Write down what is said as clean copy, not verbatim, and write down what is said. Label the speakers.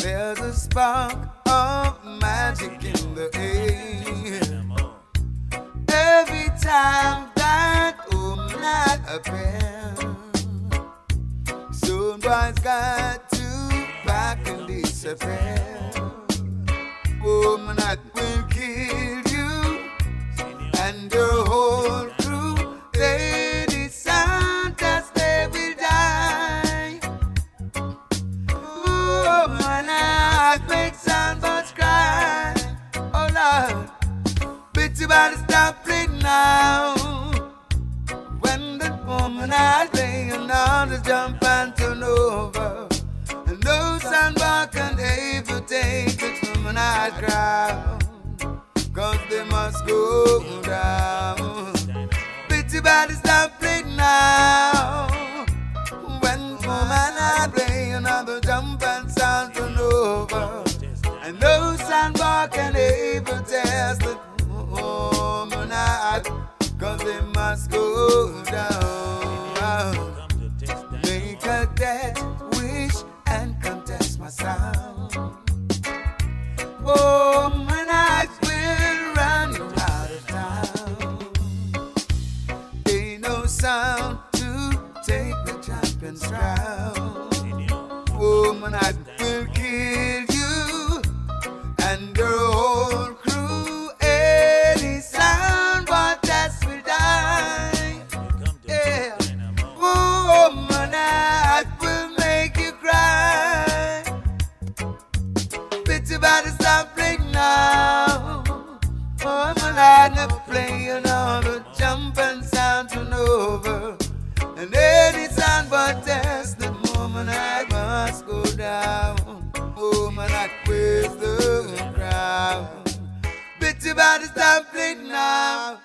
Speaker 1: There's a spark of magic in the air. Every time that night appears, someone's got to back and disappear. Woman, that will kill you and your whole crew. They decide that they will die. Woman, that makes somebody cry. Oh Lord, bitch, about to stop playing now. When the woman I lay on the jump and turn over, and no sandbar can ever take the woman I cry, 'cause they must go down. Bitch, about to stop playing now. When woman I lay on the jump and sound turn over, and no sandbar can ever test the woman I, 'cause they must go down. Make a death wish and contest my sound. Woman, I will run you out of town. Ain't no sound to take the champion's crown. Woman, I will kill you and your whole crew. Any sound but that will die. Yeah. Woman, I will make you cry. Bitch, about to stop playing now. Woman, I never play another jump and sound turn over, and any sound but test the moment I must go down. Woman, I quiz the crowd. Bitch, about to stop playing now.